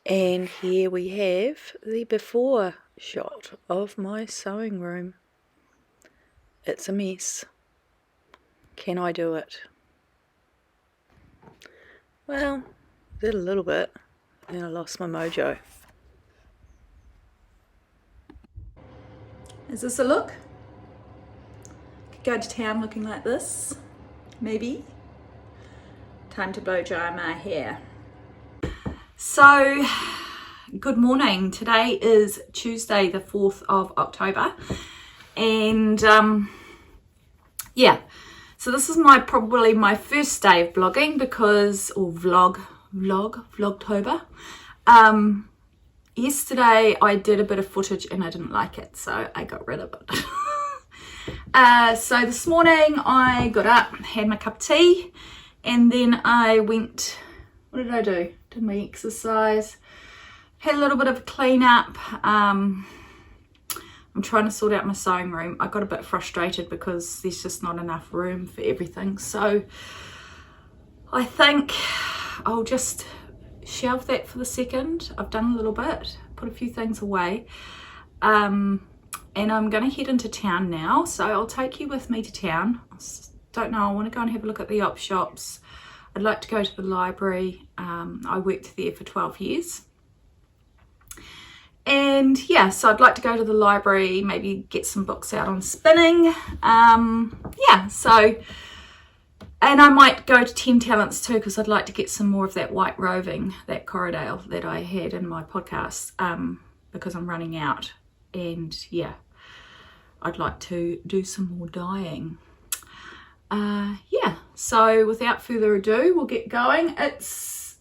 And here we have the before shot of my sewing room. It's a mess. Can I do it? Well, did a little bit, and I lost my mojo. Is this a look? Could go to town looking like this, maybe. Time to blow dry my hair. So, good morning. Today is Tuesday the 4th of October, and yeah, so this is probably my first day of vlogging or Vlogtober. Yesterday I did a bit of footage and I didn't like it, so I got rid of it. So this morning I got up, had my cup of tea, and then I went, what did I do? Did my exercise, had a little bit of a clean up. I'm trying to sort out my sewing room. I got a bit frustrated because there's just not enough room for everything. So I think I'll just shelve that for the second. I've done a little bit, put a few things away. And I'm going to head into town now. So I'll take you with me to town. Don't know, I want to go and have a look at the op shops. I'd like to go to the library. I worked there for 12 years. And yeah, so I'd like to go to the library, maybe get some books out on spinning. Yeah, so, and I might go to 10 Talents too, because I'd like to get some more of that white roving, that Corriedale that I had in my podcast, because I'm running out. And yeah, I'd like to do some more dyeing. Yeah, so without further ado, we'll get going. It's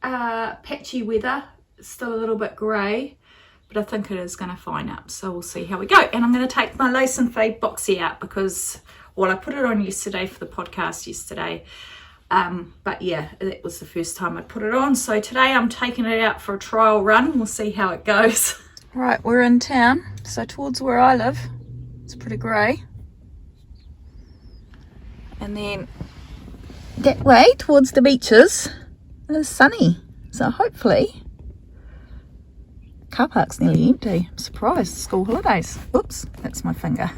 patchy weather. It's still a little bit grey, but I think it is going to fine up, so we'll see how we go. And I'm going to take my lace and fade boxy out because, well, I put it on yesterday for the podcast yesterday, but yeah, that was the first time I put it on, so today I'm taking it out for a trial run. We'll see how it goes. Right, we're in town, so towards where I live. It's pretty grey, and then that way towards the beaches is sunny, so hopefully. Car park's nearly empty. I'm surprised. School holidays. Oops, that's my finger.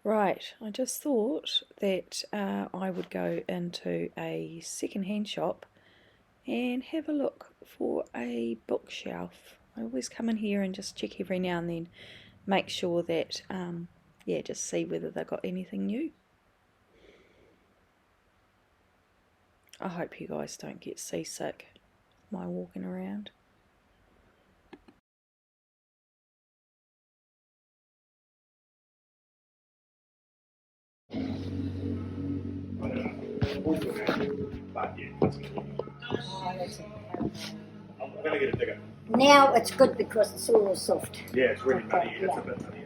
Right, I just thought that I would go into a second-hand shop and have a look for a bookshelf. I always come in here and just check every now and then, make sure that, yeah, just see whether they've got anything new. I hope you guys don't get seasick my walking around. I'm gonna get a digger. Now it's good because it's all soft. Yeah, it's really muddy. It's a bit muddy.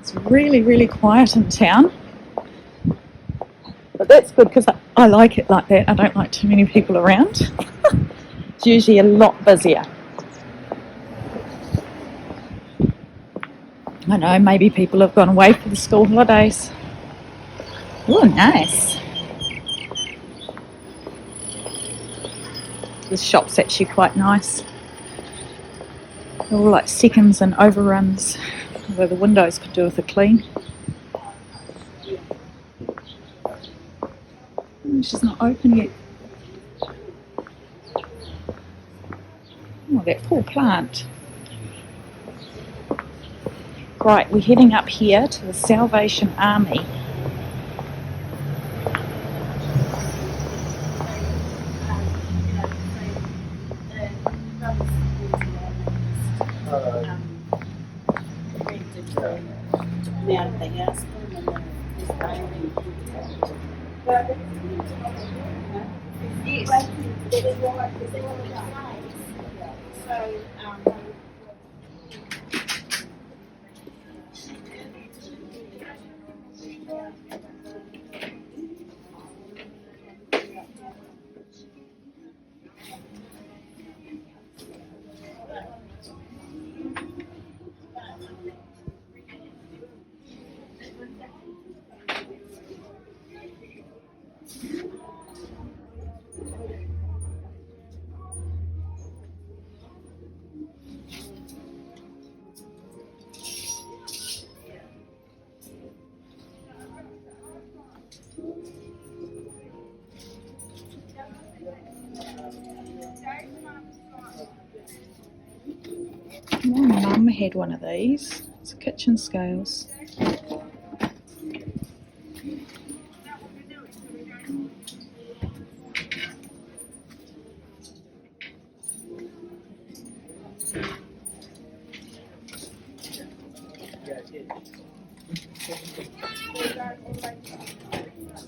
It's really, really quiet in town. But that's good because I like it like that. I don't like too many people around. It's usually a lot busier. I know, maybe people have gone away for the school holidays. Oh, nice. The shop's actually quite nice. They're all like seconds and overruns, although the windows could do with a clean. Oh, she's not open yet. Oh, that poor plant. Right, we're heading up here to the Salvation Army. My mum had one of these. It's kitchen scales.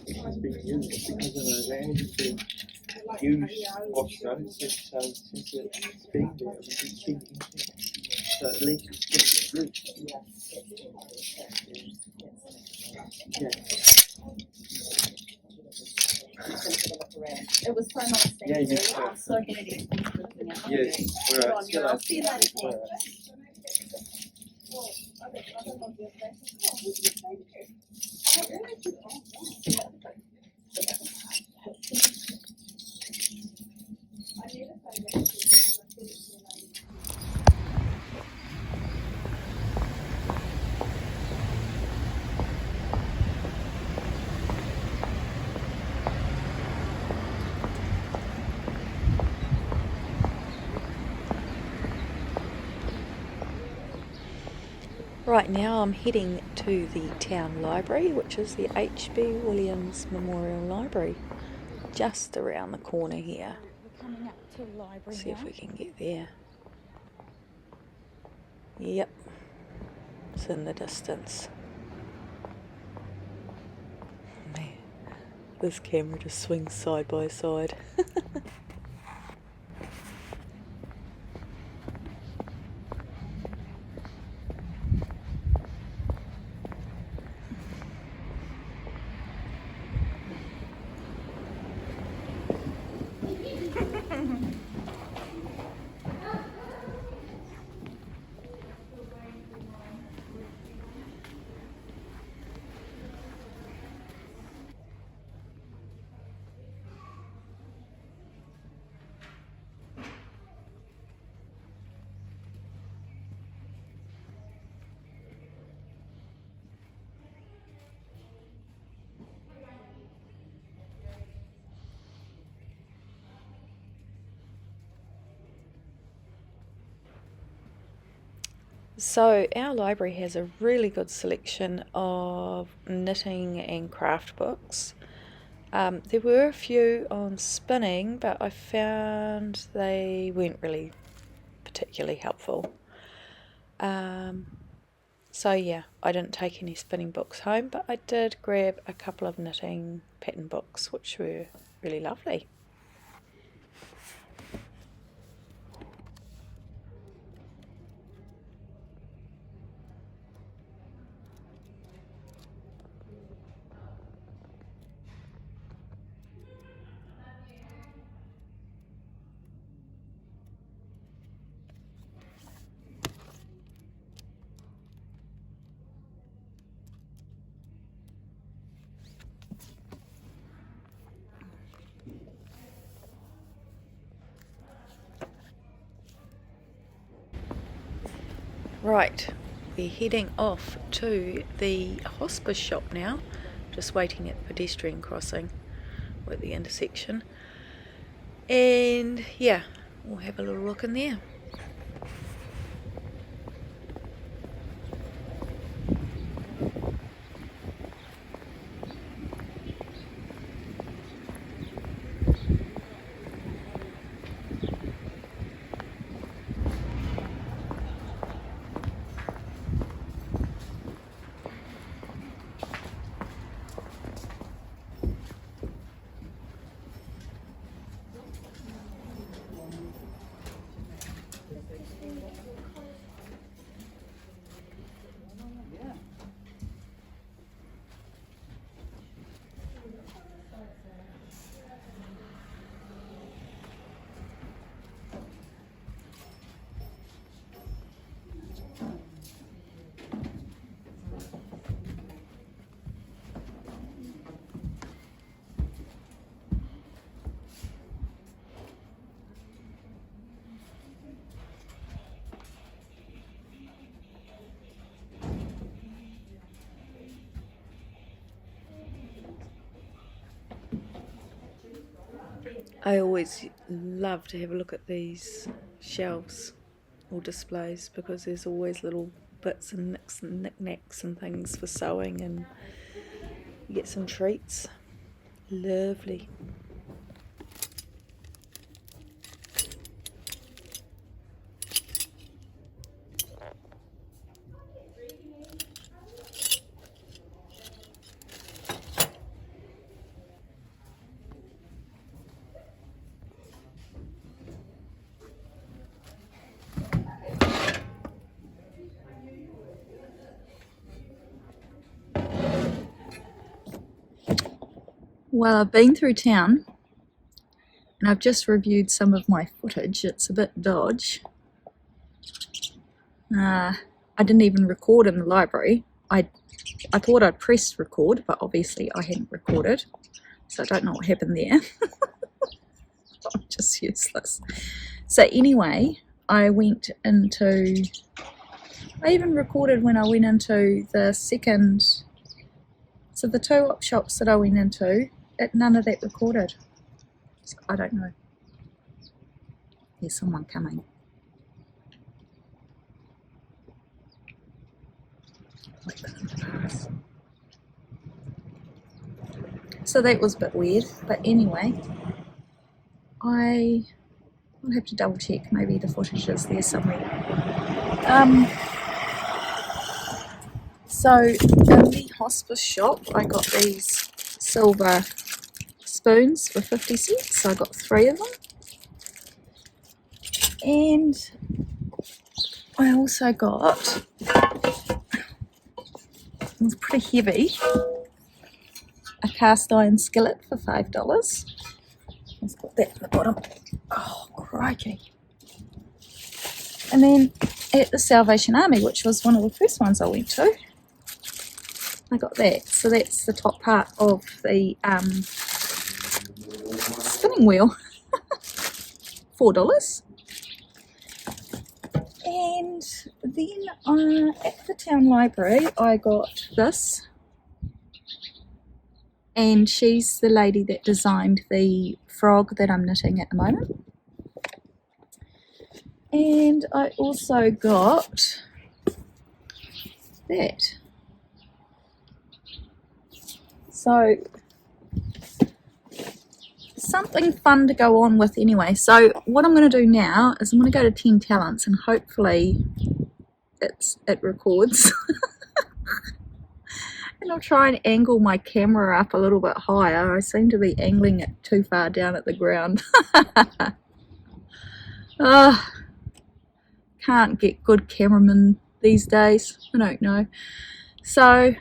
It's been used because of the range it's been used osmosis, so since it's been there, it's been so at least it's getting root. Yeah. It was so nice. Yeah, you Thank you. I'm so handy. Yes, Go on, yeah, I'll see you later. Right now I'm heading to the town library, which is the H.B. Williams Memorial Library, just around the corner here. We're coming up to the library See if now. we can get there. Yep, it's in the distance. Man, this camera just swings side by side. So our library has a really good selection of knitting and craft books. There were a few on spinning, but I found they weren't really particularly helpful. So yeah, I didn't take any spinning books home, but I did grab a couple of knitting pattern books, which were really lovely. Right, we're heading off to the hospice shop now, just waiting at the pedestrian crossing or at the intersection, and yeah, we'll have a little look in there. I always love to have a look at these shelves or displays because there's always little bits and nicks and knickknacks and things for sewing, and you get some treats. Lovely. Well, I've been through town and I've just reviewed some of my footage. It's a bit dodge. I didn't even record in the library. I thought I'd pressed record, but obviously I hadn't recorded, so I don't know what happened there. I'm just useless. So anyway, I even recorded when I went into the second, so the two op shops that I went into, none of that recorded. So I don't know. There's someone coming. Wait for them to pass. So that was a bit weird, but anyway, I'll have to double check. Maybe the footage is there somewhere. So in the hospice shop, I got these silver spoons for 50 cents. So I got 3 of them. And I also got, it's pretty heavy, a cast iron skillet for $5. Let's put that in the bottom. Oh, crikey. And then at the Salvation Army, which was one of the first ones I went to, I got that. So that's the top part of the spinning wheel. $4. And then at the town library, I got this. And she's the lady that designed the frog that I'm knitting at the moment. And I also got that. So something fun to go on with anyway. So what I'm going to do now is I'm going to go to 10 Talents and hopefully it records. And I'll try and angle my camera up a little bit higher. I seem to be angling it too far down at the ground. Can't get good cameramen these days. I don't know. So,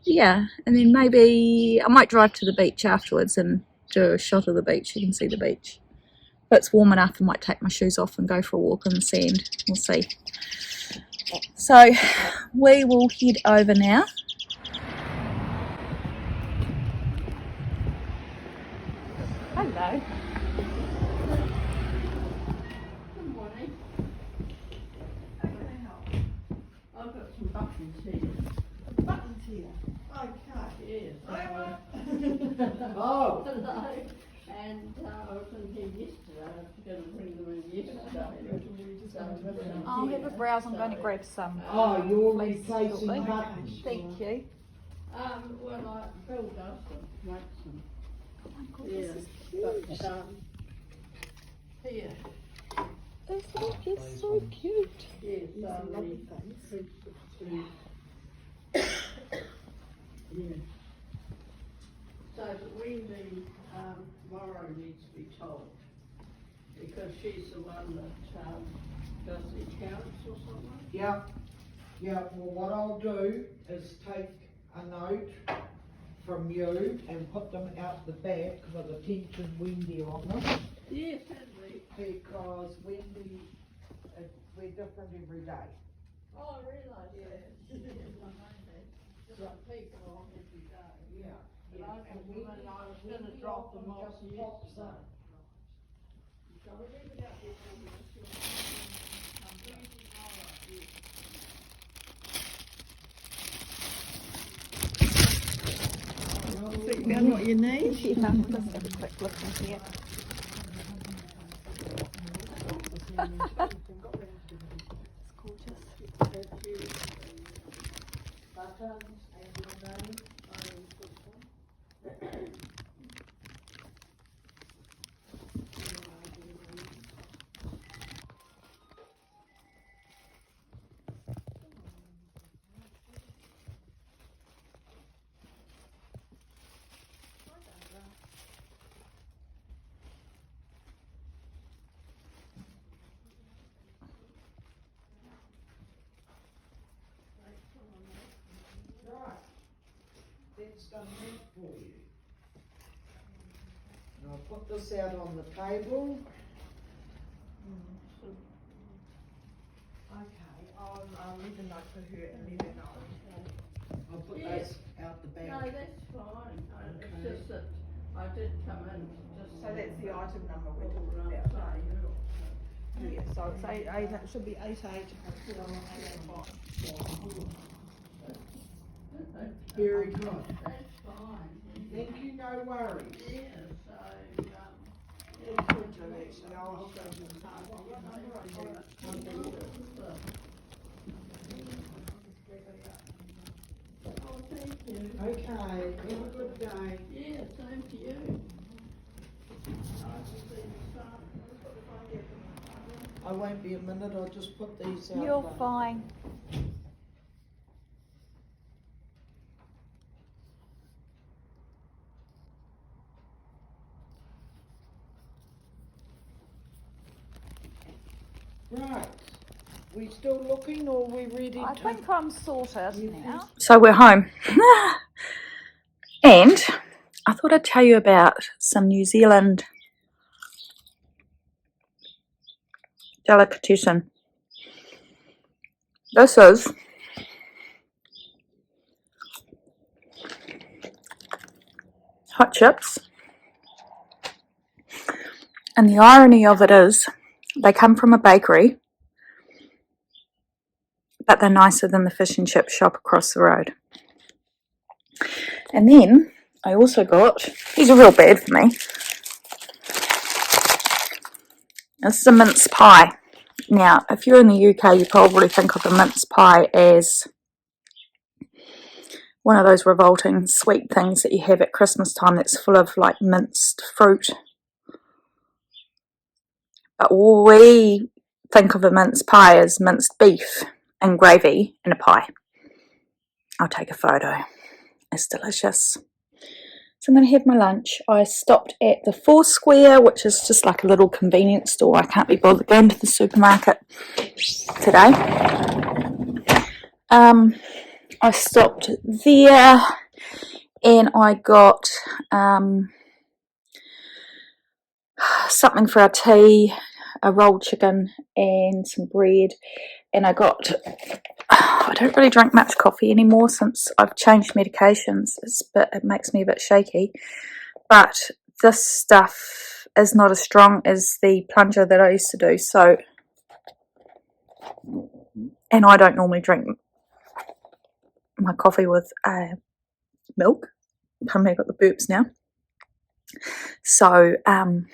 yeah, and then maybe I might drive to the beach afterwards and do a shot of the beach. You can see the beach. If it's warm enough, I might take my shoes off and go for a walk in the sand. We'll see. So we will head over now. Hello. Good morning. buttons here. Buttons here. Okay. Yes. Oh. Hello. And I was in here yesterday. I was going to bring them in yesterday. I'll have a browse. I'm going to grab some. Oh, you're Please, replacing shortly. buttons. Thank you. Well, Bill does them, makes them. Oh my God, Yeah. this is cute. But, here. This is so cute. Yes, Lovely the face. yeah. So that Wendy Morrow needs to be told, because she's the one that does the accounts or something. Yeah, yeah, well what I'll do is take a note from you and put them out the back with attention Wendy on them, Yes, that'd be. because Wendy, we're different every day. Oh, I realise that. Yes, I know that. Just like people on every day. Yeah. And I was going to drop them off yesterday. Shall we leave it out there for you? Sit down what you need. Let's have a quick look in here. It's gorgeous. Buttons and your name. Right, that's done that for you. And I'll put this out on the table. Okay, I'll leave a note for her and let her know. I'll put Yes. those out the back. No, that's fine. It's Okay. just that I did come in just. So that's the item number we're all talking around about. saying, Yeah, so it's eight, it should be 8/8. Very good. That's fine. Thank you, no worries. Yeah, so, It's good to actually, I'll go to the oh, thank you. Okay, have a good day. Yeah, same to you. Nice to see the sun. I won't be a minute, I'll just put these out. You're there. fine. Right, we still looking or we ready I to? think I'm sorted now. So we're home. And I thought I'd tell you about some New Zealand delicatessen. This is hot chips. And the irony of it is they come from a bakery, but they're nicer than the fish and chip shop across the road. And then I also got, these are real bad for me. This is a mince pie. Now, if you're in the UK, you probably think of a mince pie as one of those revolting sweet things that you have at Christmas time that's full of like minced fruit. But we think of a mince pie as minced beef and gravy in a pie. I'll take a photo. It's delicious. So I'm going to have my lunch. I stopped at the Four Square, which is just like a little convenience store. I can't be bothered going to the supermarket today. I stopped there and I got something for our tea, a rolled chicken and some bread. And I got, I don't really drink much coffee anymore since I've changed medications. It makes me a bit shaky. But this stuff is not as strong as the plunger that I used to do. So, and I don't normally drink my coffee with milk. Pardon me, I got the burps now. So, but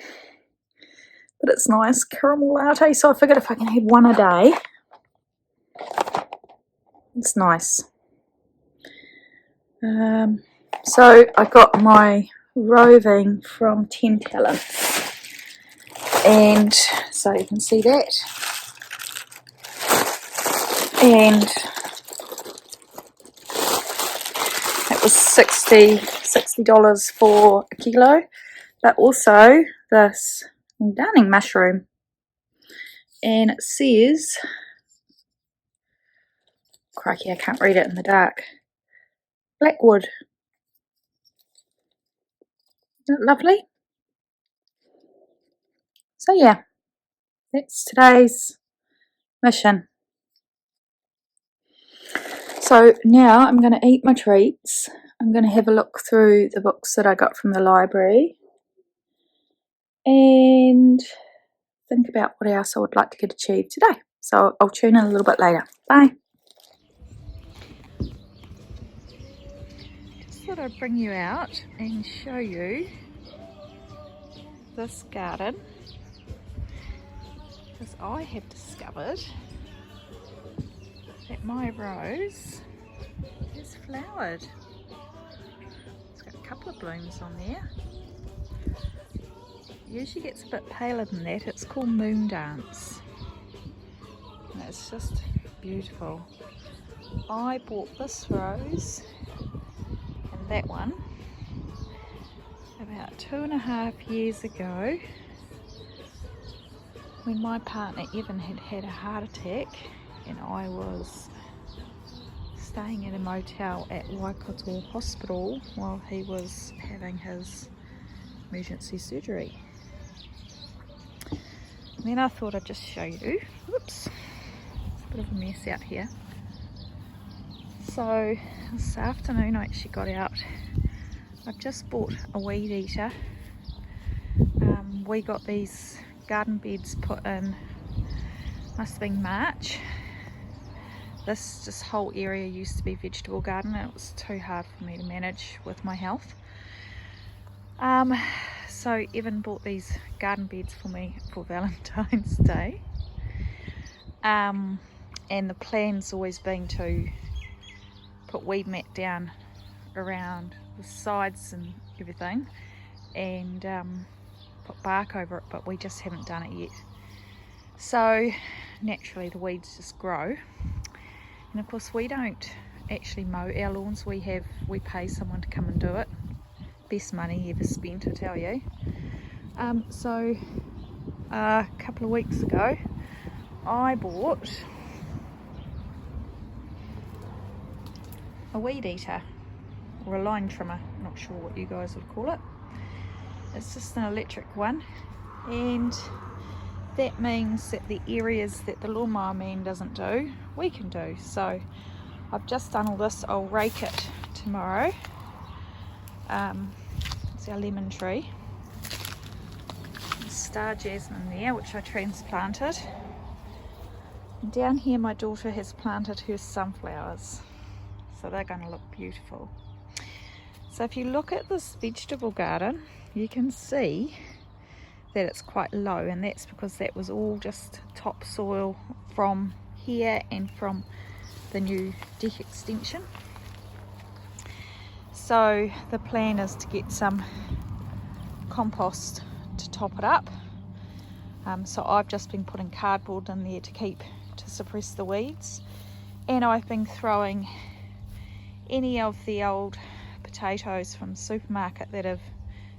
it's nice caramel latte. So I figured if I can have one a day, it's nice. So I got my roving from 10 Talents, and so you can see that, and it was $60 for a kilo, but also this darning mushroom, and it says, crikey, I can't read it in the dark, Blackwood. Isn't it lovely? So yeah, that's today's mission. So now I'm going to eat my treats. I'm going to have a look through the books that I got from the library and think about what else I would like to get achieved today. So I'll tune in a little bit later. Bye. Just thought I'd bring you out and show you this garden, because I have discovered that my rose is flowered. It's got a couple of blooms on there. Usually gets a bit paler than that. It's called Moon Dance. And it's just beautiful. I bought this rose and that one about 2.5 years ago when my partner Evan had a heart attack and I was staying at a motel at Waikato Hospital while he was having his emergency surgery. And then I thought I'd just show you, whoops, it's a bit of a mess out here. So this afternoon I actually got out, I've just bought a weed eater. We got these garden beds put in, must have been March. This whole area used to be vegetable garden and it was too hard for me to manage with my health. So Evan bought these garden beds for me for Valentine's Day. And the plan's always been to put weed mat down around the sides and everything and put bark over it, but we just haven't done it yet. So naturally the weeds just grow. And of course we don't actually mow our lawns, we pay someone to come and do it. Best money ever spent, I tell you. So a couple of weeks ago I bought a weed eater or a line trimmer, not sure what you guys would call it. It's just an electric one, and that means that the areas that the lawnmower man doesn't do, we can do. So I've just done all this. I'll rake it tomorrow. It's our lemon tree. There's star jasmine there, which I transplanted. And down here my daughter has planted her sunflowers, so they're going to look beautiful. So if you look at this vegetable garden, you can see that it's quite low, and that's because that was all just topsoil from here and from the new deck extension. So the plan is to get some compost to top it up. So I've just been putting cardboard in there to suppress the weeds, and I've been throwing any of the old potatoes from the supermarket that have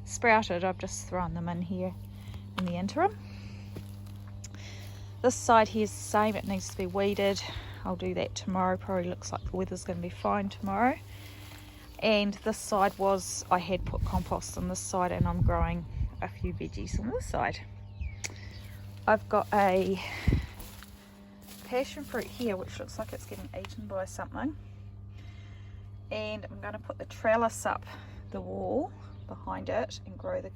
sprouted. I've just thrown them in here in the interim. This side here is the same, it needs to be weeded. I'll do that tomorrow. Probably looks like the weather's going to be fine tomorrow. And this side I had put compost on this side, and I'm growing a few veggies on this side. I've got a passion fruit here which looks like it's getting eaten by something, and I'm going to put the trellis up the wall behind it and grow the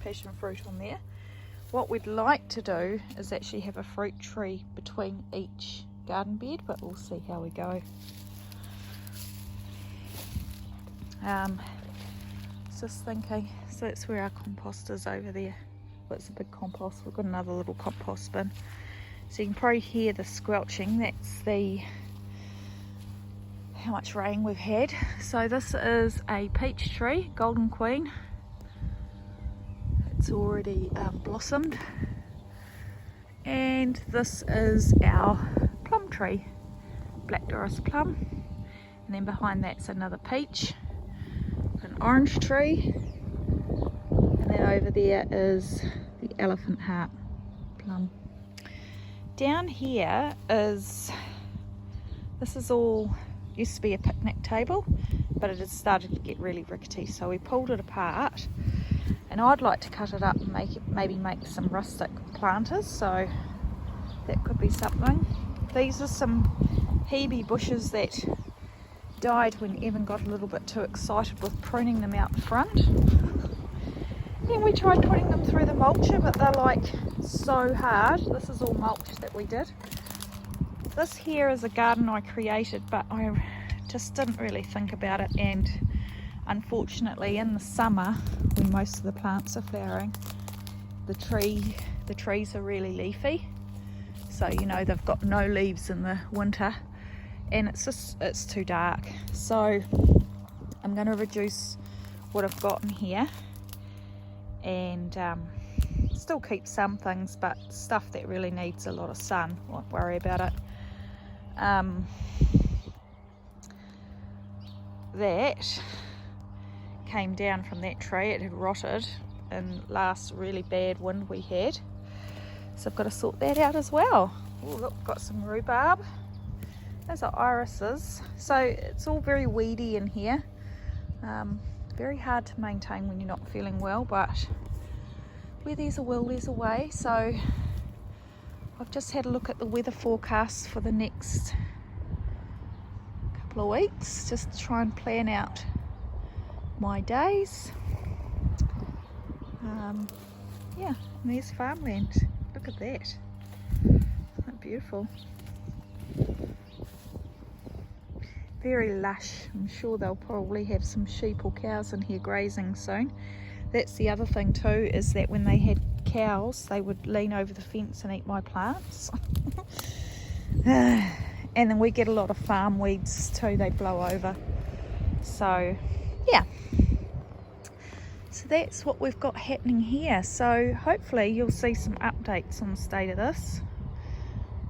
passion fruit on there. What we'd like to do is actually have a fruit tree between each garden bed, but we'll see how we go. Just thinking, so that's where our compost is over there. Well, it's a big compost. We've got another little compost bin. So you can probably hear the squelching. That's the how much rain we've had. So this is a peach tree, Golden Queen. It's already blossomed. And this is our plum tree, Black Doris plum. And then behind that's another peach. An orange tree, and then over there is the elephant heart plum. Down here is, this is all used to be a picnic table, but it has started to get really rickety, so we pulled it apart, and I'd like to cut it up and maybe make some rustic planters, so that could be something. These are some hebe bushes that died when Evan got a little bit too excited with pruning them out the front. And we tried putting them through the mulcher, but they're like so hard. This is all mulch that we did. This here is a garden I created, but I just didn't really think about it, and unfortunately in the summer when most of the plants are flowering, the trees are really leafy, so you know they've got no leaves in the winter. And it's too dark, so I'm going to reduce what I've got in here and still keep some things, but stuff that really needs a lot of sun, won't worry about it. That came down from that tree. It had rotted in last really bad wind we had, so I've got to sort that out as well. Oh look, got some rhubarb. Those are irises, so it's all very weedy in here. Very hard to maintain when you're not feeling well, but where there's a will, there's a way. So I've just had a look at the weather forecast for the next couple of weeks, just to try and plan out my days. Yeah, and there's farmland. Look at that. Isn't that beautiful? Very lush. I'm sure they'll probably have some sheep or cows in here grazing soon. That's the other thing too, is that when they had cows they would lean over the fence and eat my plants. And then we get a lot of farm weeds too, they blow over. So yeah, so that's what we've got happening here. So hopefully you'll see some updates on the state of this.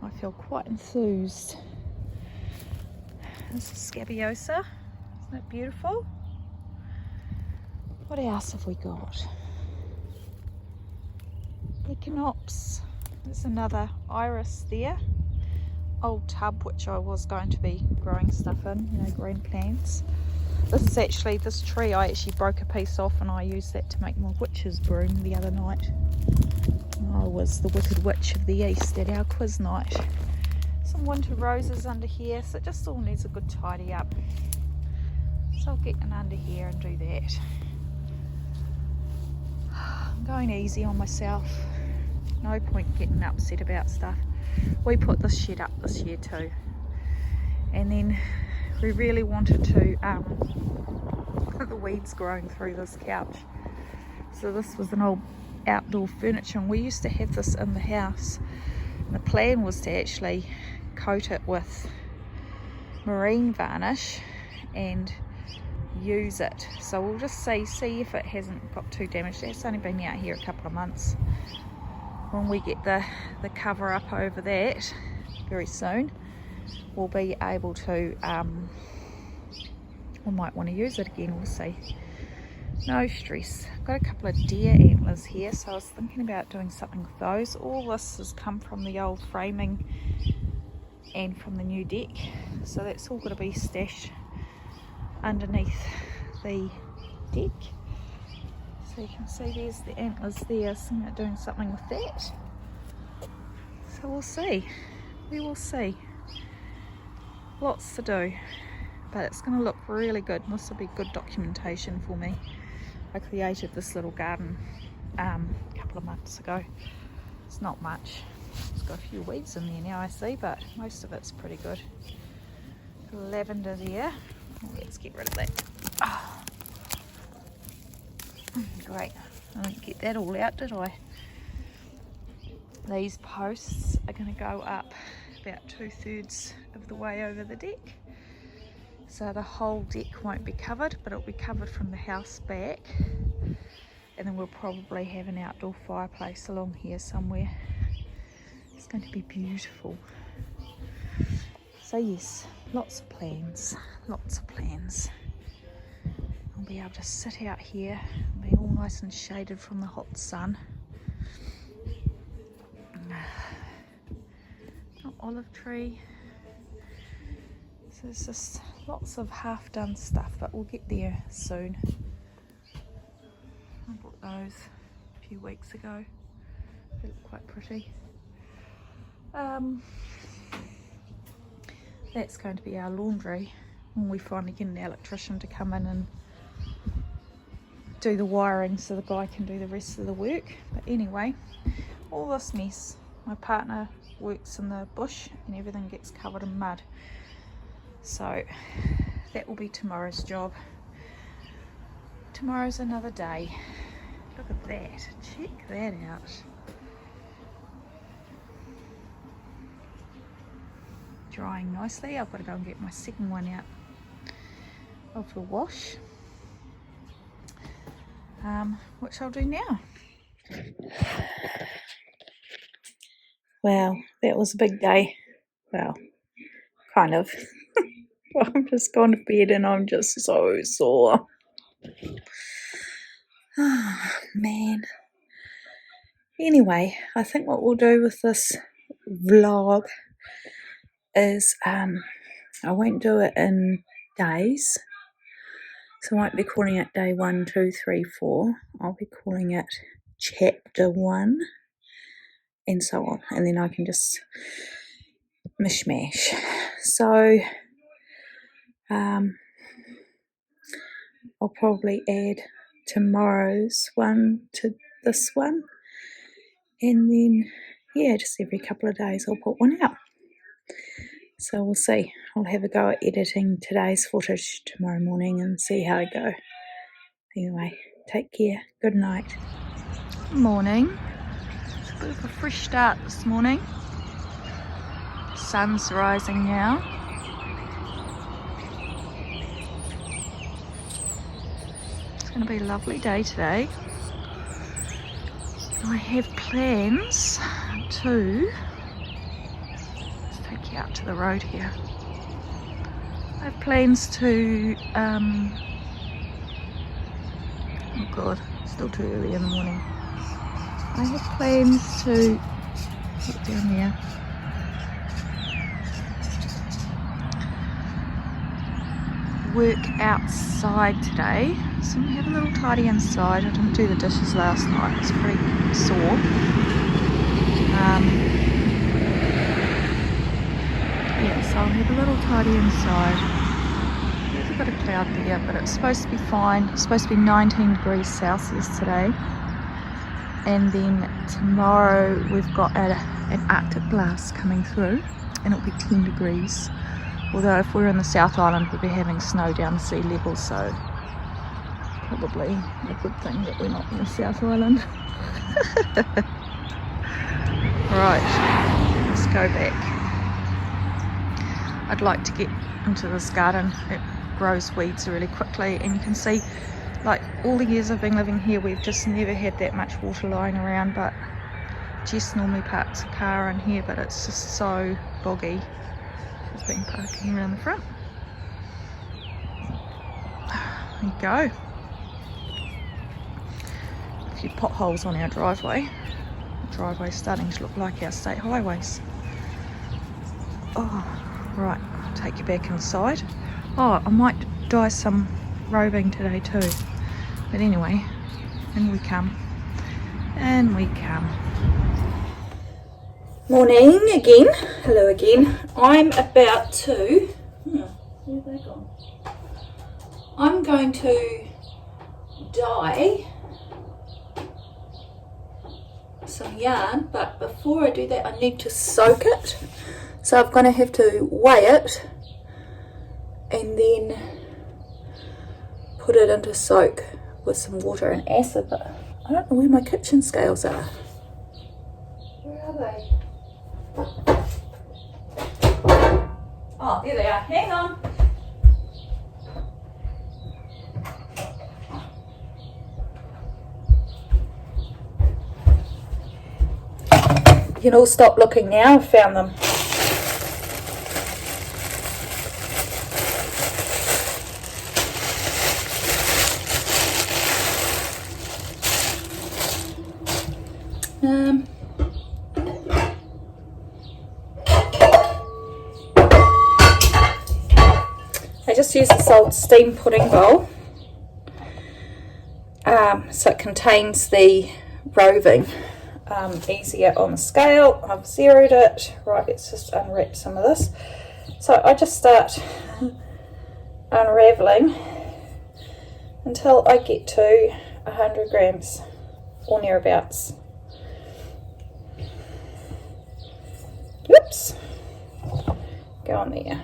I feel quite enthused. This is Scabiosa. Isn't that beautiful? What else have we got? Echinops. There's another iris there. Old tub which I was going to be growing stuff in, you know, green plants. This is actually, this tree I actually broke a piece off and I used that to make my witch's broom the other night. I was the Wicked Witch of the East at our quiz night. Some winter roses under here, so it just all needs a good tidy up. So I'll get in under here and do that. I'm going easy on myself. No point getting upset about stuff. We put this shed up this year too, and then we really wanted to the weeds growing through this couch. So this was an old outdoor furniture, and we used to have this in the house. And the plan was to actually coat it with marine varnish and use it. So we'll just see if it hasn't got too damaged. It's only been out here a couple of months. When we get the cover up over that very soon, we'll be able to we might want to use it again, we'll see. No stress. I've got a couple of deer antlers here, so I was thinking about doing something with those. All this has come from the old framing and from the new deck, so that's all got to be stashed underneath the deck. So you can see there's the antlers there, so I'm doing something with that. So we'll see. We will see. Lots to do, but it's going to look really good. This will be good documentation for me. I created this little garden a couple of months ago. It's not much. It's got a few weeds in there now I see, but most of it's pretty good. Lavender there. Oh, let's get rid of that. Oh, Great, I didn't get that all out, did I? These posts are going to go up about 2/3 of the way over the deck. So the whole deck won't be covered, but it'll be covered from the house back. And then we'll probably have an outdoor fireplace along here somewhere. It's going to be beautiful. So yes, lots of plans, lots of plans. I'll be able to sit out here and be all nice and shaded from the hot sun. Olive tree. So there's just lots of half done stuff, but we'll get there soon. I bought those a few weeks ago. They look quite pretty. That's going to be our laundry when we finally get an electrician to come in and do the wiring so the guy can do the rest of the work. But anyway, all this mess. My partner works in the bush and everything gets covered in mud. So that will be tomorrow's job. Tomorrow's another day. Look at that. Check that out. Drying nicely. I've got to go and get my second one out of the wash, which I'll do now. Wow, that was a big day. Well, kind of. I'm just gone to bed and I'm just so sore. Oh, man. Anyway, I think what we'll do with this vlog is I won't do it in days. So I won't be calling it day 1, 2, 3, 4. I'll be calling it chapter 1 and so on. And then I can just mishmash. So I'll probably add tomorrow's one to this one. And then, yeah, just every couple of days I'll put one out. So we'll see. I'll have a go at editing today's footage tomorrow morning and see how I go. Anyway, take care. Good night. Morning. It's a bit of a fresh start this morning. Sun's rising now. It's going to be a lovely day today. I have plans to take you out to the road here. I have plans to oh god, it's still too early in the morning. I have plans to get down there. Work outside today, so we have a little tidy inside. I didn't do the dishes last night, it's pretty sore. Yeah, so I'll have a little tidy inside. There's a bit of cloud there, but it's supposed to be fine. It's supposed to be 19 degrees Celsius today. And then tomorrow we've got an Arctic blast coming through, and it'll be 10 degrees. Although if we're in the South Island, we'll be having snow down to sea level, so probably a good thing that we're not in the South Island. Right, let's go back. I'd like to get into this garden. It grows weeds really quickly, and you can see, like, all the years I've been living here, we've just never had that much water lying around, but Jess normally parks a car in here, but it's just so boggy. She's been parking around the front. There you go. A few potholes on our driveway. The driveway's starting to look like our state highways. Oh, right, I'll take you back inside. Oh, I might dye some robing today too. But anyway, in we come. In we come. Morning again. Hello again. I'm about to... where have they gone? I'm going to dye some yarn, but before I do that I need to soak it. So I'm going to have to weigh it and then put it into soak with some water and acid, but I don't know where my kitchen scales are. Where are they? Oh, there they are. Hang on. You can all stop looking now. I've found them. I just use this old steam pudding bowl, so it contains the roving easier on the scale. I've zeroed it. Right, let's just unwrap some of this. So I just start unraveling until I get to 100 grams or nearabouts. Oops, go on there.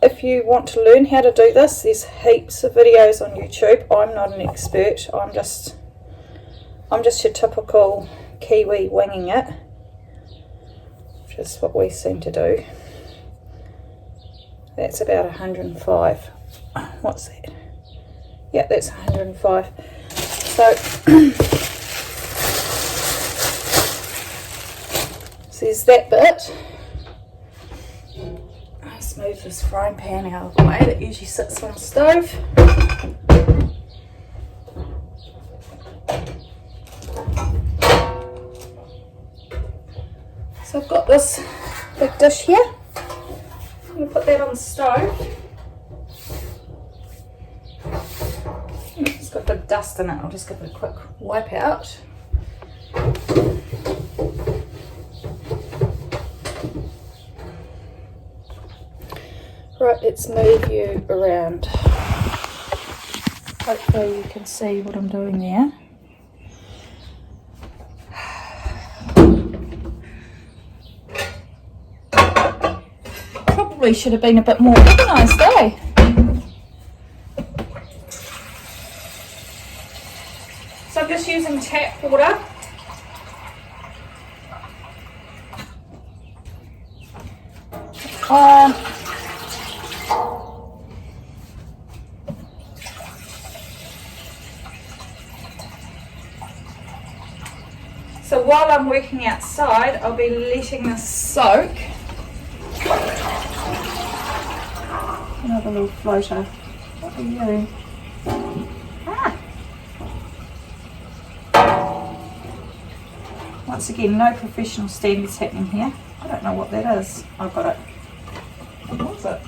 If you want to learn how to do this, there's heaps of videos on YouTube. I'm not an expert. I'm just your typical Kiwi winging it, which is what we seem to do. That's about 105. What's that? Yeah, that's 105. So, so there's that bit. Let's move this frying pan out of the way that usually sits on the stove. So I've got this big dish here. I'm going to put that on the stove. It's got a bit of dust in it. I'll just give it a quick wipe out. Right, let's move you around. Hopefully you can see what I'm doing there. Probably should have been a bit more organised, eh? So I'm just using tap water. So while I'm working outside, I'll be letting this soak. Another little floater. What are you? Once again, no professional standards happening here. I don't know what that is. I've got it. What's it?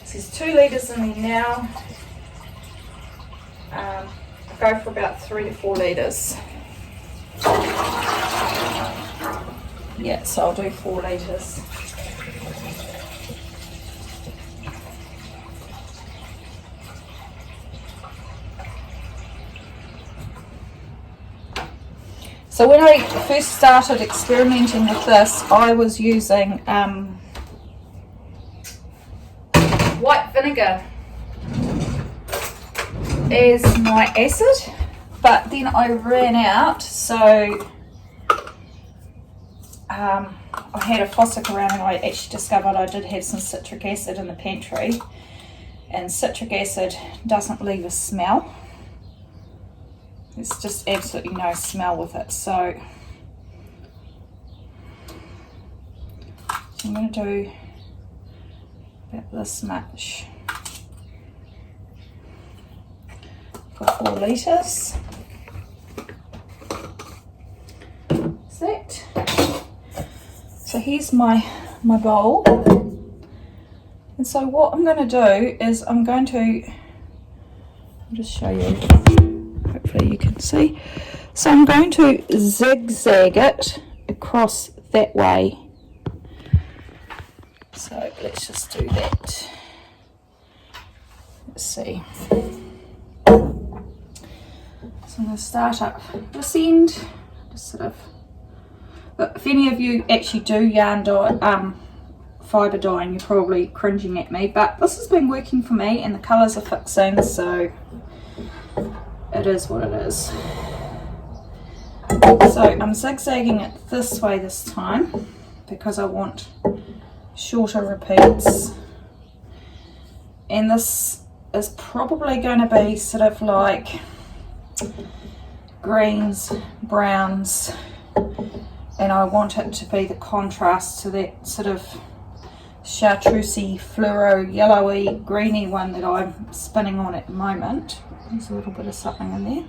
So there's 2 litres in there now. Go for about 3 to 4 litres. Yeah, so I'll do 4 litres. So when I first started experimenting with this, I was using white vinegar as my acid, but then I ran out, so I had a faucet around and I actually discovered I did have some citric acid in the pantry, and citric acid doesn't leave a smell. There's just absolutely no smell with it, so I'm going to do about this much for 4 litres. That's that. So here's my bowl, and so what I'm going to do is I'll just show you, hopefully you can see. So I'm going to zigzag it across that way. So let's just do that. Let's see. So I'm going to start up this end, just sort of But if any of you actually do yarn dye, fibre dyeing, you're probably cringing at me, but this has been working for me and the colours are fixing, so it is what it is. So I'm zigzagging it this way this time because I want shorter repeats, and this is probably going to be sort of like greens, browns, and I want it to be the contrast to that sort of chartreusey, fluoro, yellowy, greeny one that I'm spinning on at the moment. There's a little bit of something in there.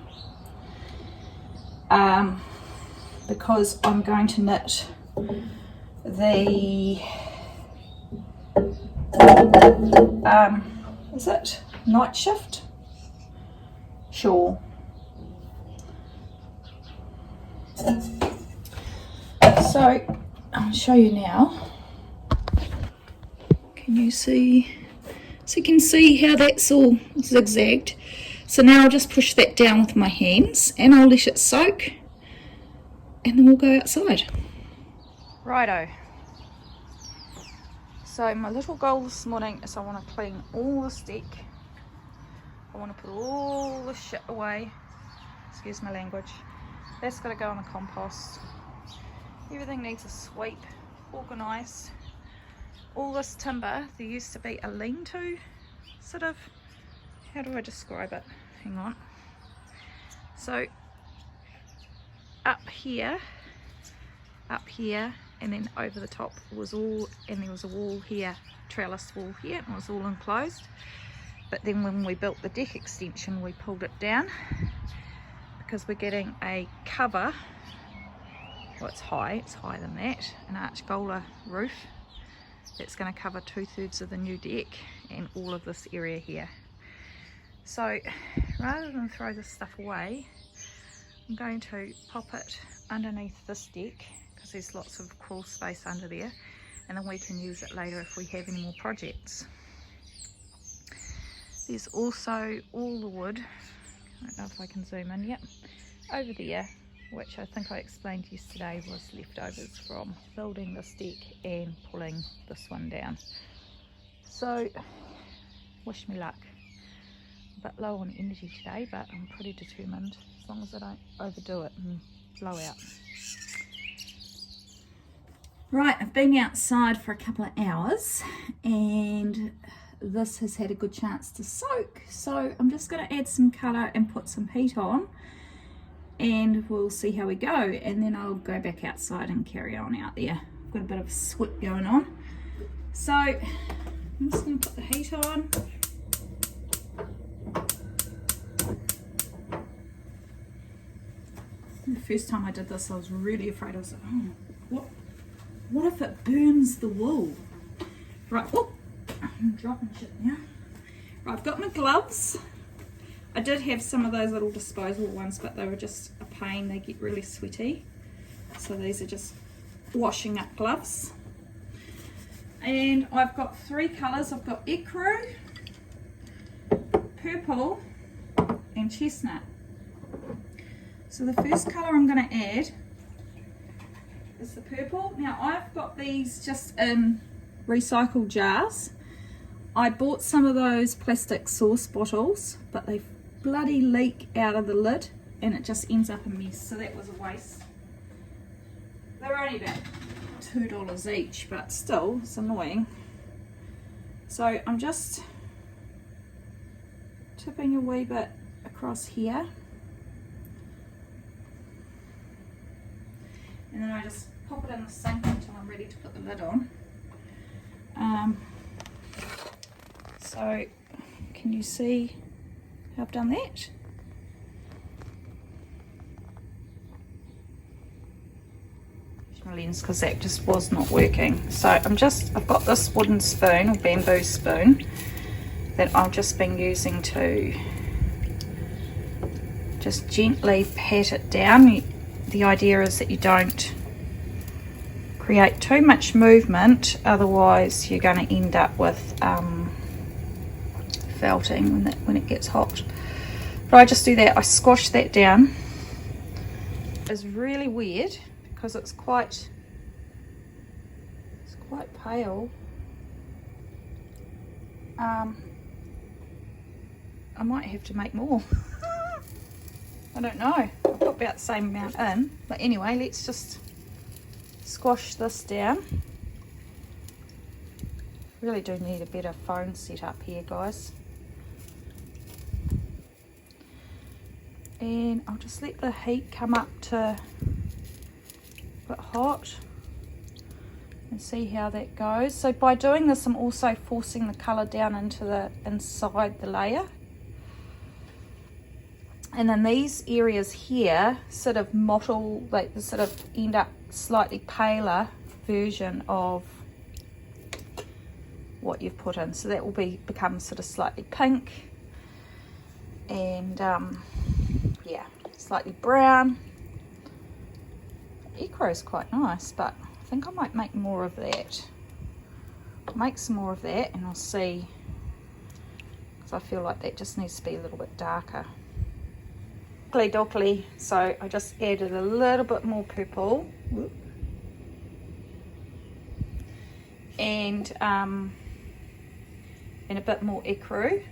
Because I'm going to knit the is it Night Shift shawl. So I'll show you now. Can you see? So you can see how that's all zigzagged. So now I'll just push that down with my hands and I'll let it soak, and then we'll go outside. Righto. So my little goal this morning is I want to clean all this deck. I want to put all this shit away. Excuse my language. That's got to go in the compost. Everything needs a sweep, organised. All this timber, there used to be a lean-to, sort of, how do I describe it? Hang on. So up here, and then over the top was all, and there was a wall here, trellis wall here, and it was all enclosed. But then when we built the deck extension, we pulled it down because we're getting a cover. Well, it's higher than that, an arch-gola roof that's going to cover 2/3 of the new deck and all of this area here. So rather than throw this stuff away, I'm going to pop it underneath this deck because there's lots of crawl space under there, and then we can use it later if we have any more projects. There's also all the wood, I don't know if I can zoom in, yep, over there, which I think I explained yesterday was leftovers from building this deck and pulling this one down. So wish me luck. A bit low on energy today, but I'm pretty determined as long as I don't overdo it and blow out. Right, I've been outside for a couple of hours and this has had a good chance to soak, so I'm just going to add some colour and put some heat on, and we'll see how we go, and then I'll go back outside and carry on out there. I've got a bit of a sweat going on, so I'm just going to put the heat on. The first time I did this I was really afraid. I was like, oh, what if it burns the wool? Right, oh, I'm dropping shit now. Right, I've got my gloves. I did have some of those little disposable ones, but they were just a pain. They get really sweaty. So these are just washing up gloves. And I've got 3 colours. I've got ecru, purple, and chestnut. So the first colour I'm going to add is the purple. Now I've got these just in recycled jars. I bought some of those plastic sauce bottles, but they bloody leak out of the lid and it just ends up a mess, so that was a waste. They're only about $2 each, but still it's annoying. So I'm just tipping a wee bit across here, and then I just pop it in the sink until I'm ready to put the lid on. So can you see how I've done that? My lens, because that just was not working. So I've got this wooden spoon or bamboo spoon that I've just been using to just gently pat it down. The idea is that you don't create too much movement, otherwise you're going to end up with felting when it gets hot. But I just do that, I squash that down. It's really weird because it's quite pale. I might have to make more. I don't know. I'll put about the same amount in. But anyway, let's just squash this down. Really do need a better phone set up here, guys. And I'll just let the heat come up to a bit hot and see how that goes. So by doing this, I'm also forcing the colour down into the inside the layer. And then these areas here sort of mottle, like they sort of end up slightly paler version of what you've put in. So that will become sort of slightly pink and yeah, slightly brown. Ecro is quite nice, but I think I might make more of that. Make some more of that and I'll see, because I feel like that just needs to be a little bit darker. Dockly, so I just added a little bit more purple and a bit more ecru.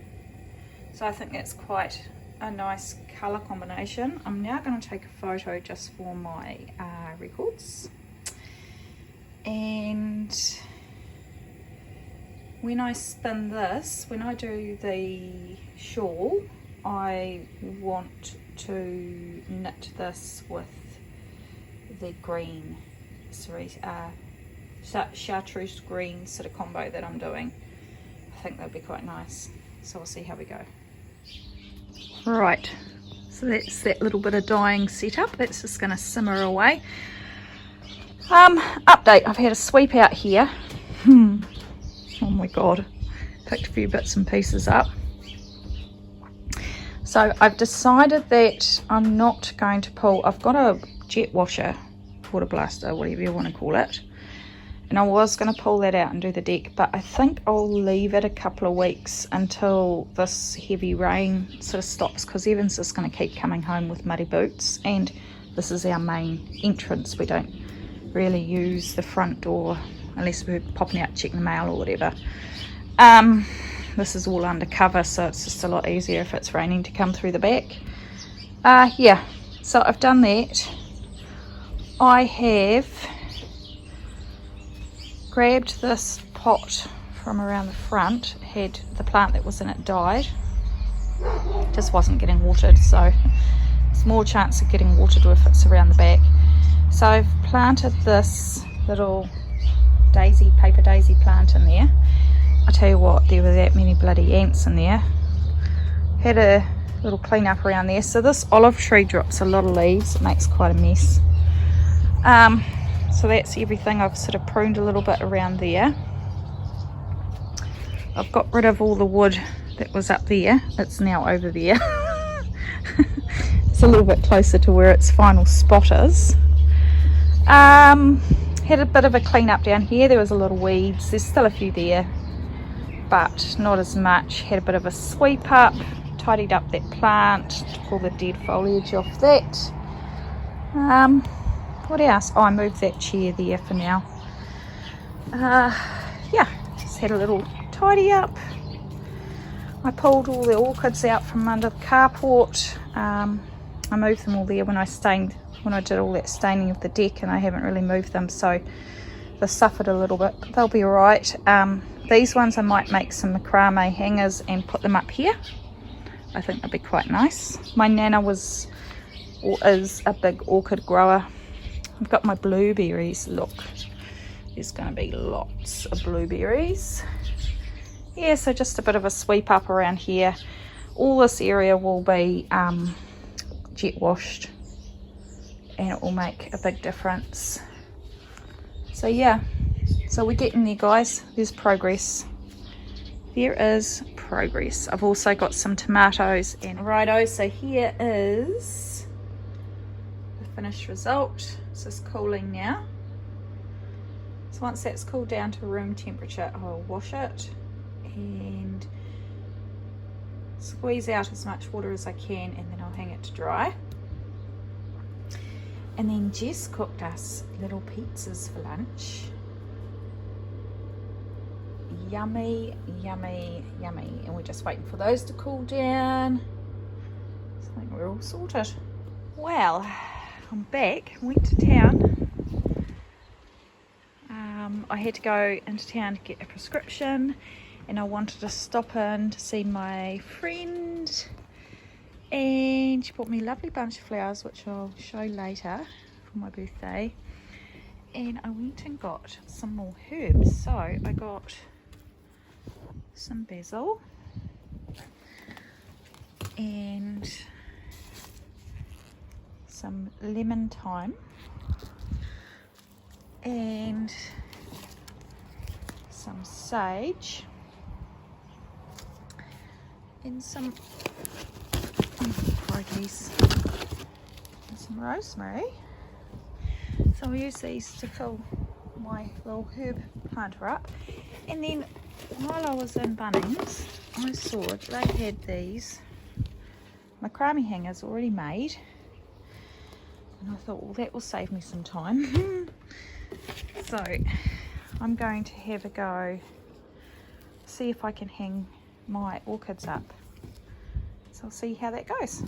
So I think that's quite a nice colour combination. I'm now going to take a photo just for my records, and when I spin this, when I do the shawl, I want to knit this with the green, chartreuse green sort of combo that I'm doing. I think that'd be quite nice. So we'll see how we go. Right, so that's that little bit of dyeing set up. That's just going to simmer away. Update, I've had a sweep out here. Oh my god, picked a few bits and pieces up. So I've decided that I'm not going to pull, I've got a jet washer, water blaster, whatever you want to call it. And I was going to pull that out and do the deck, but I think I'll leave it a couple of weeks until this heavy rain sort of stops, because Evan's just going to keep coming home with muddy boots, and this is our main entrance. We don't really use the front door unless we're popping out to check the mail or whatever. This is all undercover, so it's just a lot easier if it's raining to come through the back. Yeah, so I've done that. I have grabbed this pot from around the front, had the plant that was in it died, just wasn't getting watered, so there's more chance of getting watered if it's around the back. So I've planted this little paper daisy plant in there. I tell you what, there were that many bloody ants in there. Had a little clean up around there. So this olive tree drops a lot of leaves. It makes quite a mess. So that's everything. I've sort of pruned a little bit around there. I've got rid of all the wood that was up there. It's now over there. It's a little bit closer to where its final spot is. Had a bit of a clean up down here. There was a lot of weeds. There's still a few there, but not as much. Had a bit of a sweep up, tidied up that plant, took all the dead foliage off that. What else? Oh, I moved that chair there for now. Yeah, just had a little tidy up. I pulled all the orchids out from under the carport. I moved them all there when I did all that staining of the deck, and I haven't really moved them, so they suffered a little bit, but they'll be alright. These ones I might make some macrame hangers and put them up here. I think they'll be quite nice. My nana is a big orchid grower. I've got my blueberries. Look, there's going to be lots of blueberries. Yeah, so just a bit of a sweep up around here. All this area will be jet washed, and it will make a big difference. So yeah, so we're getting there, guys. There's progress. There is progress. I've also got some tomatoes, and righto, so here is the finished result. It's just cooling now. So once that's cooled down to room temperature, I'll wash it and squeeze out as much water as I can, and then I'll hang it to dry. And then Jess cooked us little pizzas for lunch. Yummy, yummy, yummy. And we're just waiting for those to cool down. So I think we're all sorted. Well, I'm back. Went to town. I had to go into town to get a prescription, and I wanted to stop in to see my friend, and she bought me a lovely bunch of flowers which I'll show later for my birthday. And I went and got some more herbs. So I got some basil and some lemon thyme and some sage and some and some rosemary. So I'll use these to fill my little herb planter up. And then while I was in Bunnings, I saw they had these macrame hangers already made, and I thought, well, that will save me some time. So I'm going to have a go, see if I can hang my orchids up. So I'll see how that goes.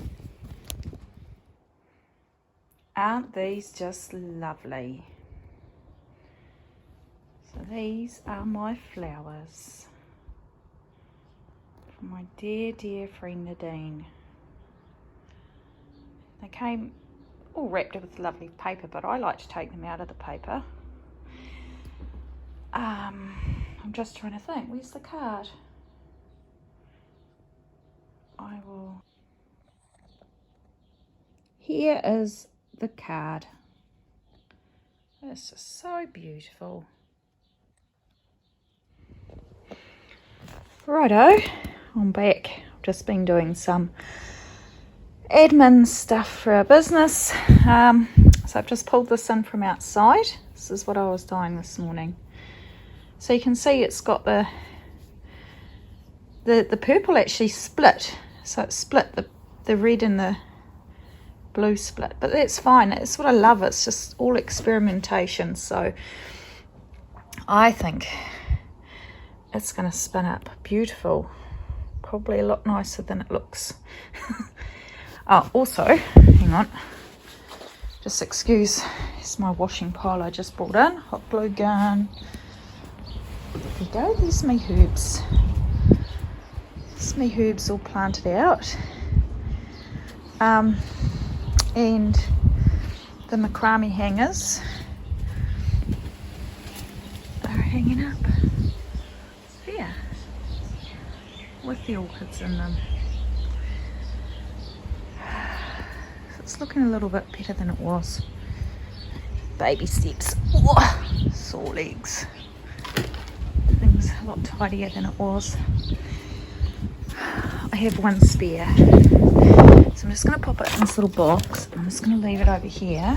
Aren't these just lovely? So these are my flowers from my dear, dear friend Nadine. They came all wrapped up with lovely paper, but I like to take them out of the paper. I'm just trying to think, where's the card? I will. Here is the card. This is so beautiful. Righto, I'm back. I've just been doing some admin stuff for our business. So I've just pulled this in from outside. This is what I was doing this morning. So you can see it's got the purple actually split. So it split, the red and the blue split, but that's fine. That's what I love. It's just all experimentation. So I think it's going to spin up beautiful, probably a lot nicer than it looks. Oh, also, hang on, just excuse, it's my washing pile I just brought in, hot glue gun. There we go, there's my herbs. There's my herbs all planted out. And the macrame hangers are hanging up there with the orchids in them. It's looking a little bit better than it was. Baby steps. Oh, sore legs. Things a lot tidier than it was. I have one spare, so I'm just going to pop it in this little box. I'm just going to leave it over here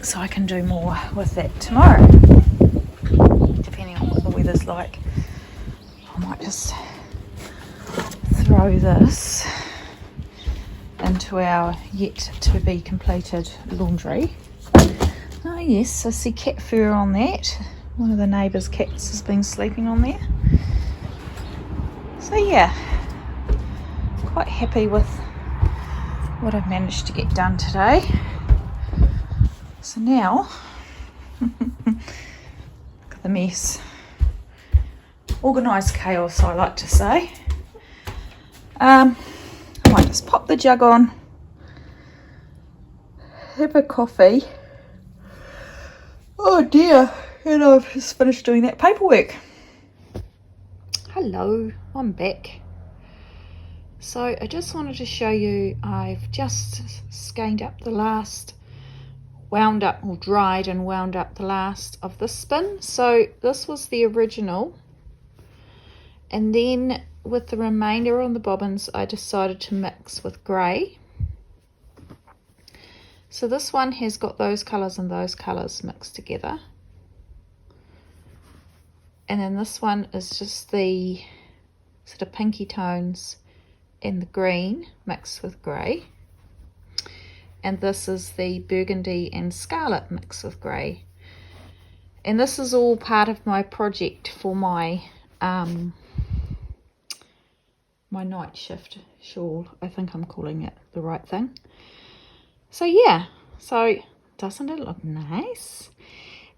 so I can do more with that tomorrow, depending on what the weather's like. I might just throw this into our yet to be completed laundry. Oh yes, I see cat fur on that. One of the neighbours' cats has been sleeping on there. So yeah, quite happy with what I've managed to get done today. So now, look at the mess. Organised chaos, I like to say. I might just pop the jug on, have a coffee. Oh dear, and I've just finished doing that paperwork. Hello, I'm back. So I just wanted to show you, I've just skeined up the last, wound up or dried and wound up the last of the spin. So this was the original, and then with the remainder on the bobbins I decided to mix with grey. So this one has got those colours and those colours mixed together. And then this one is just the sort of pinky tones and the green mixed with grey. and this is the burgundy and scarlet mix with grey. And this is all part of my project for my my night shift shawl. I think I'm calling it the right thing. So yeah, so doesn't it look nice?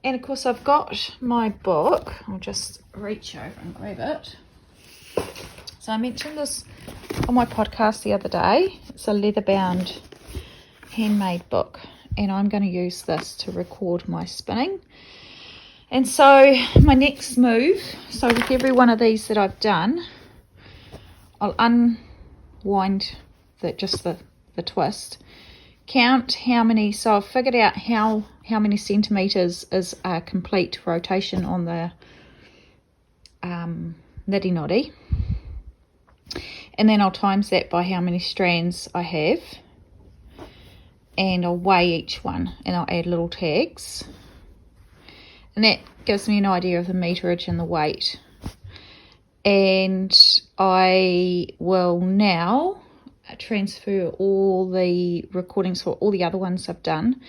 And of course I've got my book. I'll just reach over and grab it. So I mentioned this on my podcast the other day. It's a leather bound handmade book, and I'm going to use this to record my spinning. And so my next move, so with every one of these that I've done, I'll unwind the twist, count how many, so I've figured out how many centimeters is a complete rotation on the niddy noddy, and then I'll times that by how many strands I have, and I'll weigh each one, and I'll add little tags, and that gives me an idea of the meterage and the weight. And I will now transfer all the recordings for all the other ones I've done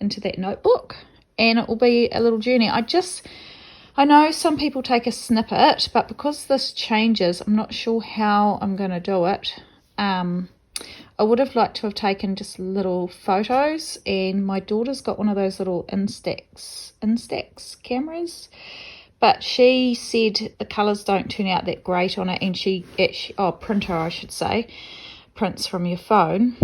into that notebook, and it will be a little journey. I know some people take a snippet, but because this changes, I'm not sure how I'm going to do it. I would have liked to have taken just little photos, and my daughter's got one of those little Instax cameras, but she said the colours don't turn out that great on it, and printer I should say, prints from your phone,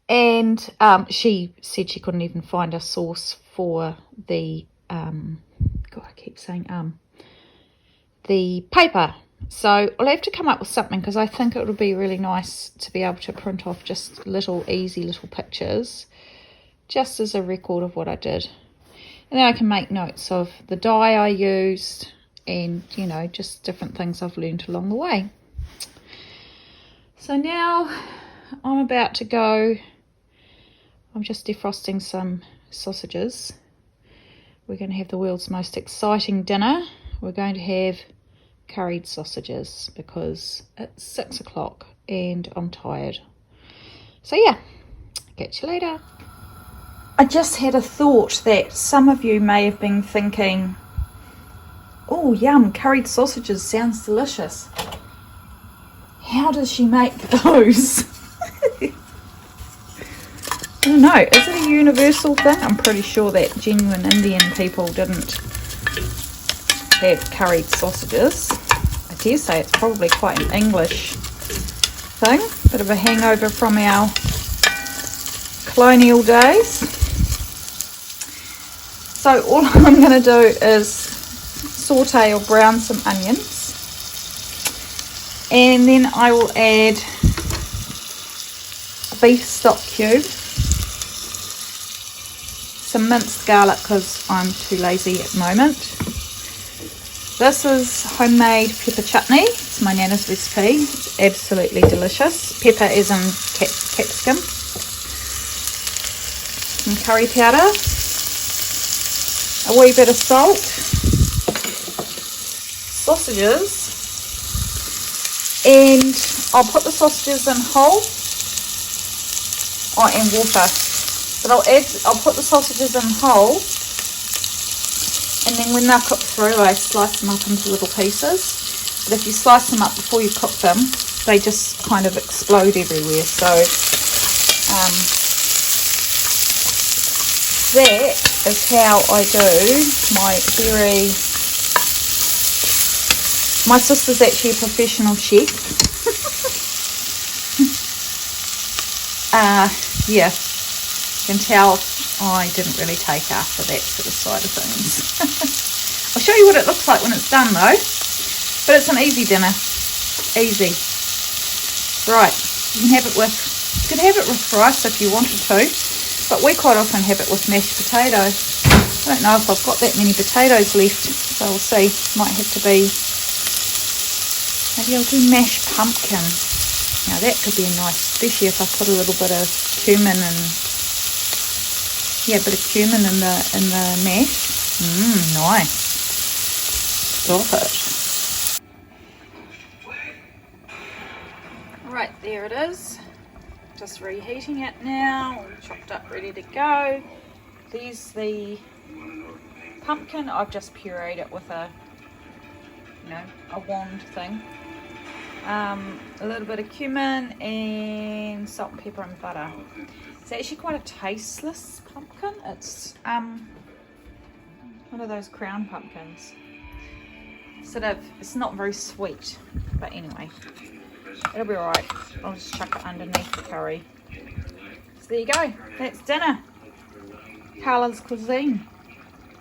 and she said she couldn't even find a source for the the paper. So I'll have to come up with something, because I think it would be really nice to be able to print off just easy little pictures, just as a record of what I did. And then I can make notes of the dye I used, and, you know, just different things I've learned along the way. So now I'm about to go, I'm just defrosting some sausages. We're going to have the world's most exciting dinner. We're going to have curried sausages because it's 6 o'clock and I'm tired. So yeah, catch you later. I just had a thought that some of you may have been thinking, oh yum, curried sausages sounds delicious. How does she make those? I don't know, is it a universal thing? I'm pretty sure that genuine Indian people didn't have curried sausages. I dare say it's probably quite an English thing, bit of a hangover from our colonial days. So all I'm going to do is saute or brown some onions, and then I will add a beef stock cube, some minced garlic because I'm too lazy at the moment. This is homemade pepper chutney. It's my nana's recipe. It's absolutely delicious. Pepper is in capsicum. Some curry powder. A wee bit of salt. Sausages. And I'll put the sausages in whole. Oh, and water. But I'll put the sausages in whole. And then when they're cooked through, I slice them up into little pieces. But if you slice them up before you cook them, they just kind of explode everywhere. So that is how I do my very... My sister's actually a professional chef. Yeah, you can tell I didn't really take after that sort of side of things. I'll show you what it looks like when it's done though. But it's an easy dinner. Easy. Right, you could have it with rice if you wanted to, but we quite often have it with mashed potato. I don't know if I've got that many potatoes left, so we'll see. Might have to be, maybe I'll do mashed pumpkin. Now that could be nice, especially if I put a little bit of cumin and a bit of cumin in the mash. Nice. Stop it. Right, there it is. just reheating it now, chopped up, ready to go. There's the pumpkin. I've just pureed it with a wand thing. A little bit of cumin and salt and pepper and butter. It's actually quite a tasteless pumpkin. It's one of those crown pumpkins. It's not very sweet, but anyway, it'll be alright. I'll just chuck it underneath the curry. So there you go, that's dinner. Carla's cuisine.